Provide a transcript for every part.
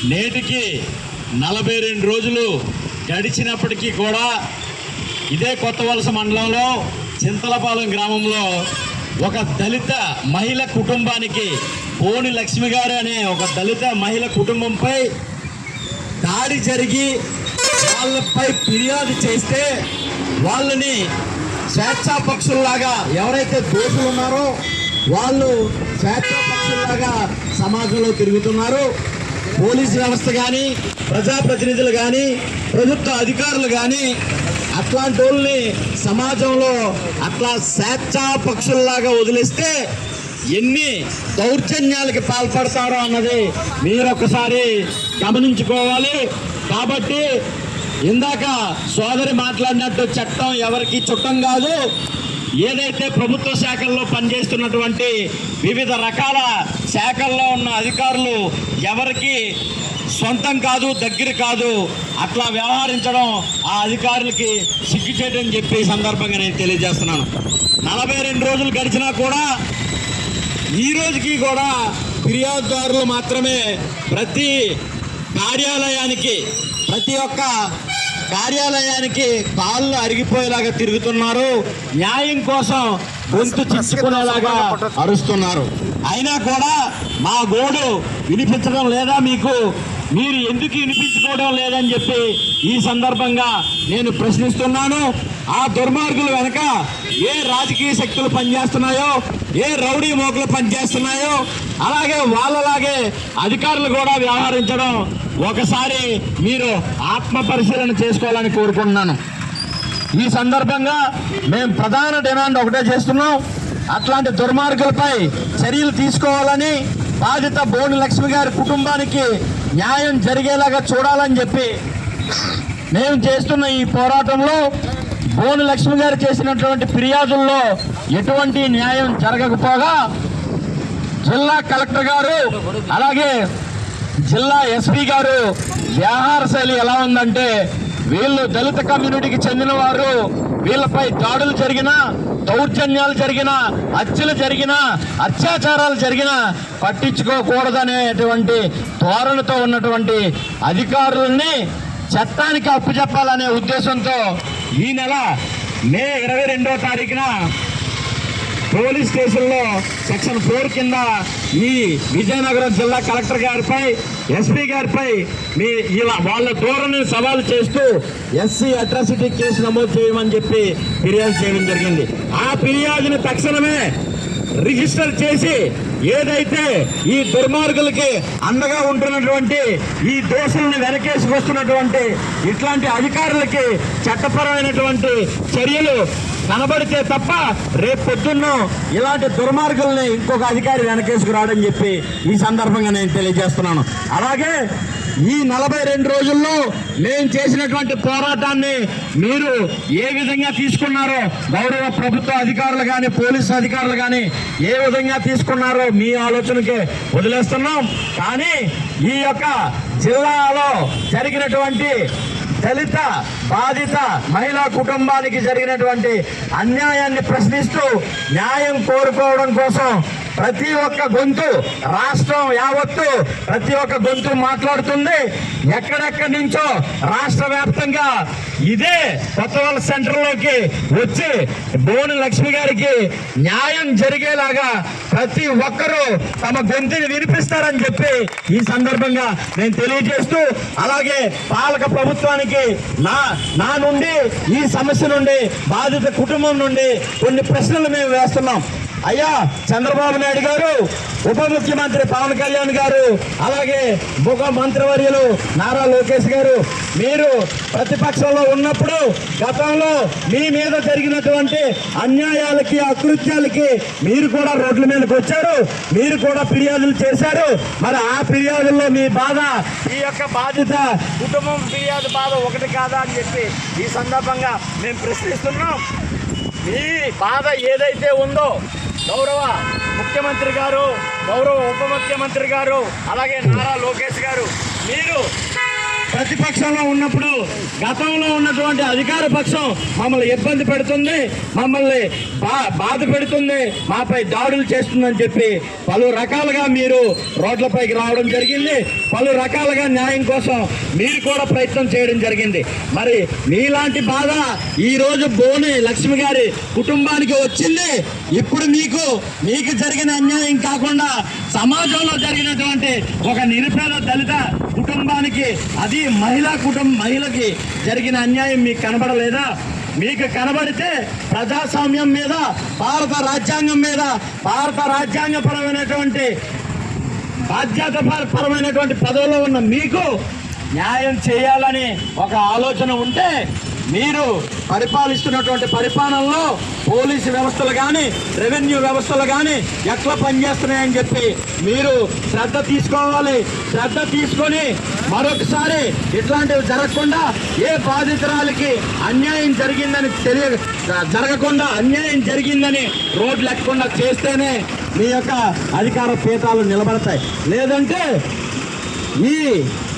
నేటికి 42 రోజులు గడిచినప్పటికీ కూడా ఇదే కొత్తవలస మండలంలో చింతలపాలెం గ్రామంలో ఒక దళిత మహిళ కుటుంబానికి పోని లక్ష్మి గారు అనే ఒక దళిత మహిళ కుటుంబంపై దాడి జరిగి వాళ్ళపై ఫిర్యాదు చేస్తే వాళ్ళని స్వేచ్ఛా పక్షుల్లాగా ఎవరైతే దోషులు ఉన్నారో వాళ్ళు స్వేచ్ఛా పక్షుల్లాగా సమాజంలో తిరుగుతున్నారు. పోలీసు వ్యవస్థ కానీ, ప్రజాప్రతినిధులు కానీ, ప్రభుత్వ అధికారులు కానీ అట్లాంటి వాళ్ళని సమాజంలో అట్లా స్వేచ్ఛా పక్షుల్లాగా వదిలేస్తే ఎన్ని దౌర్జన్యాలకి పాల్పడతారో అన్నది మీరు ఒకసారి గమనించుకోవాలి. కాబట్టి ఇందాక సోదరి మాట్లాడినట్టు చట్టం ఎవరికి చుట్టం కాదు. ఏదైతే ప్రభుత్వ శాఖల్లో పనిచేస్తున్నటువంటి వివిధ రకాల శాఖల్లో ఉన్న అధికారులు ఎవరికి సొంతం కాదు, దగ్గర కాదు. అట్లా వ్యవహరించడం ఆ అధికారులకి సిగ్గుచేటని చెప్పి సందర్భంగా నేను తెలియజేస్తున్నాను. 42 రోజులు గడిచినా కూడా ఈ రోజుకి కూడా ఫిర్యాదుదారులు మాత్రమే ప్రతి ఒక్క కార్యాలయానికి కాళ్ళు అరిగిపోయేలాగా తిరుగుతున్నారు. న్యాయం కోసం గొంతు చించుకునేలాగా అరుస్తున్నారు. అయినా కూడా మా గోడు వినిపించడం లేదా మీకు? మీరు ఎందుకు వినిపించుకోవడం లేదని చెప్పి ఈ సందర్భంగా నేను ప్రశ్నిస్తున్నాను. ఆ దుర్మార్గుల వెనక ఏ రాజకీయ శక్తులు పనిచేస్తున్నాయో, ఏ రౌడీ మోకులు పనిచేస్తున్నాయో అలాగే వాళ్ళలాగే అధికారులు కూడా వ్యవహరించడం ఒకసారి మీరు ఆత్మ పరిశీలన చేసుకోవాలని కోరుకుంటున్నాను. ఈ సందర్భంగా మేము ప్రధాన డిమాండ్ ఒకటే చేస్తున్నాం. అట్లాంటి దుర్మార్గులపై చర్యలు తీసుకోవాలని, బాధిత బోని లక్ష్మి గారి కుటుంబానికి న్యాయం జరిగేలాగా చూడాలని చెప్పి మేము చేస్తున్న ఈ పోరాటంలో బోని లక్ష్మి గారు చేసినటువంటి ఫిర్యాదుల్లో ఎటువంటి న్యాయం జరగకపోగా జిల్లా కలెక్టర్ గారు అలాగే జిల్లా ఎస్పీ గారు వ్యవహార శైలి ఎలా ఉందంటే, వీళ్ళు దళిత కమ్యూనిటీకి చెందిన వారు, వీళ్ళపై దాడులు జరిగినా, దౌర్జన్యాలు జరిగినా, హత్యలు జరిగినా, అత్యాచారాలు జరిగినా పట్టించుకోకూడదనేటువంటి ధోరణితో ఉన్నటువంటి అధికారుల్ని చట్టానికి అప్పచెప్పాలనే ఉద్దేశంతో ఈ నెల మే 22వ తారీఖున పోలీస్ స్టేషన్లో సెక్షన్ 4 కింద ఈ విజయనగరం జిల్లా కలెక్టర్ గారిపై, ఎస్పీ గారిపై వాళ్ళ ధోరణిని సవాలు చేస్తూ ఎస్సీ అట్రాసిటీ కేసు నమోదు చేయమని చెప్పి ఫిర్యాదు చేయడం జరిగింది. ఆ ఫిర్యాదుని తక్షణమే రిజిస్టర్ చేసి ఏదైతే ఈ దుర్మార్గులకి అండగా ఉంటున్నటువంటి ఈ దోషుల్ని వెనకేసుకొస్తున్నటువంటి ఇట్లాంటి అధికారులకి చట్టపరమైనటువంటి చర్యలు కనబడితే తప్ప రేపు పొద్దున్న ఇలాంటి దుర్మార్గుల్ని ఇంకొక అధికారి వెనకేసుకురాడని చెప్పి ఈ సందర్భంగా నేను తెలియజేస్తున్నాను. అలాగే ఈ 42 రోజుల్లో మేము చేసినటువంటి పోరాటాన్ని మీరు ఏ విధంగా తీసుకున్నారో, గౌరవ ప్రభుత్వ అధికారులు కానీ, పోలీసు అధికారులు కానీ ఏ విధంగా తీసుకున్నారో మీ ఆలోచనకే వదిలేస్తున్నాం. కానీ ఈ యొక్క జిల్లాలో జరిగినటువంటి దళిత బాధిత మహిళా కుటుంబానికి జరిగినటువంటి అన్యాయాన్ని ప్రశ్నిస్తూ న్యాయం కోరుకోవడం కోసం ప్రతి ఒక్క గొంతు, రాష్ట్రం యావత్తు ప్రతి ఒక్క గొంతు మాట్లాడుతుంది. ఎక్కడెక్కడి నుంచో రాష్ట్ర వ్యాప్తంగా ఇదే కొత్తవలస సెంటర్లోకి వచ్చి బోని లక్ష్మి గారికి న్యాయం జరిగేలాగా ప్రతి ఒక్కరూ తమ గొంతుని వినిపిస్తారని చెప్పి ఈ సందర్భంగా నేను తెలియజేస్తూ, అలాగే పాలక ప్రభుత్వానికి నా నుండి ఈ సమస్య నుండి, బాధిత కుటుంబం నుండి కొన్ని ప్రశ్నలు మేము వేస్తున్నాం. అయ్యా చంద్రబాబు నాయుడు గారు, ఉప ముఖ్యమంత్రి పవన్ కళ్యాణ్ గారు, అలాగే ఉప మంత్రివర్యులు నారా లోకేష్ గారు, మీరు ప్రతిపక్షంలో ఉన్నప్పుడు గతంలో మీ మీద జరిగినటువంటి అన్యాయాలకి, అకృత్యాలకి మీరు కూడా రోడ్ల మీదకి వచ్చారు, మీరు కూడా ఫిర్యాదులు చేశారు. మరి ఆ ఫిర్యాదుల్లో మీ బాధ, ఈ యొక్క బాధిత కుటుంబం ఫిర్యాదు బాధ ఒకటి కాదా అని చెప్పి ఈ సందర్భంగా మేము ప్రశ్నిస్తున్నాం. మీ బాధ ఏదైతే ఉందో గౌరవ ముఖ్యమంత్రి గారు, గౌరవ ఉప ముఖ్యమంత్రి గారు, అలాగే నారా లోకేష్ గారు, మీరు ప్రతిపక్షంలో ఉన్నప్పుడు గతంలో ఉన్నటువంటి అధికార పక్షం మమ్మల్ని ఇబ్బంది పెడుతుంది, మమ్మల్ని బాధ పెడుతుంది, మాపై దాడులు చేస్తుందని చెప్పి పలు రకాలుగా మీరు రోడ్లపైకి రావడం జరిగింది. పలు రకాలుగా న్యాయం కోసం మీరు కూడా ప్రయత్నం చేయడం జరిగింది. మరి మీలాంటి బాధ ఈ రోజు బోని లక్ష్మి గారి కుటుంబానికి వచ్చింది. ఇప్పుడు మీకు జరిగిన అన్యాయం కాకుండా సమాజంలో జరిగినటువంటి ఒక నిరుపేద దళిత కుటుంబానికి, అది మహిళకి జరిగిన అన్యాయం మీకు కనబడలేదా? మీకు కనబడితే ప్రజాస్వామ్యం మీద, భారత రాజ్యాంగం మీద, భారత రాజ్యాంగపరమైనటువంటి బాధ్యతపరమైనటువంటి పదవిలో ఉన్న మీకు న్యాయం చేయాలని ఒక ఆలోచన ఉంటే మీరు పరిపాలిస్తున్నటువంటి పరిపాలనలో పోలీసు వ్యవస్థలు కానీ, రెవెన్యూ వ్యవస్థలు కానీ ఎట్లా పనిచేస్తున్నాయని చెప్పి మీరు శ్రద్ధ తీసుకోవాలి. శ్రద్ధ తీసుకొని మరొకసారి ఇట్లాంటివి జరగకుండా, ఏ బాధితురాలకి అన్యాయం జరిగిందని జరగకుండా, అన్యాయం జరిగిందని రోడ్లు ఎక్కకుండా చేస్తేనే మీ యొక్క అధికార పీఠాలు నిలబడతాయి. లేదంటే ఈ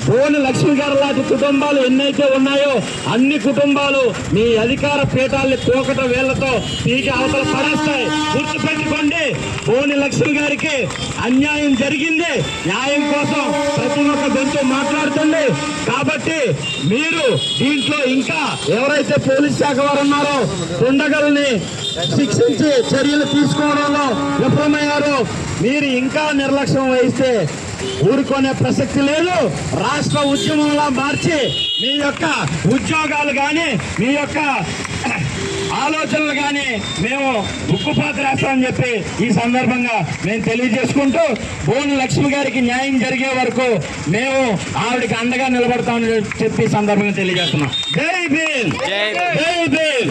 బోని లక్ష్మి గారు లాంటి కుటుంబాలు ఎన్నైతే ఉన్నాయో అన్ని కుటుంబాలు మీ అధికార పీఠాలని కోకట వేళ్లతో పీకి అవతల పడేస్తాయి. గుర్తుపెట్టుకోండి, బోని లక్ష్మి గారికి అన్యాయం జరిగింది. న్యాయం కోసం ప్రతి ఒక్క గొంతు మాట్లాడుతుంది. కాబట్టి మీరు దీంట్లో ఇంకా ఎవరైతే పోలీస్ శాఖ వారు ఉన్నారో దుండగుల్ని శిక్షించి చర్యలు తీసుకోవడంలో విఫలమయ్యారో, మీరు ఇంకా నిర్లక్ష్యం వహిస్తే ఊరుకునే ప్రసక్తి లేదు. రాష్ట్ర ఉద్యమంలా మార్చి మీ యొక్క ఉద్యోగాలు కానీ, మీ యొక్క ఆలోచనలు కానీ మేము ఉక్కుపాత రాస్తామని చెప్పి ఈ సందర్భంగా మేము తెలియజేసుకుంటూ, బోని లక్ష్మి గారికి న్యాయం జరిగే వరకు మేము ఆవిడకి అండగా నిలబడతామని చెప్పి సందర్భంగా తెలియజేస్తున్నాం. జై భీమ్, జై భీమ్.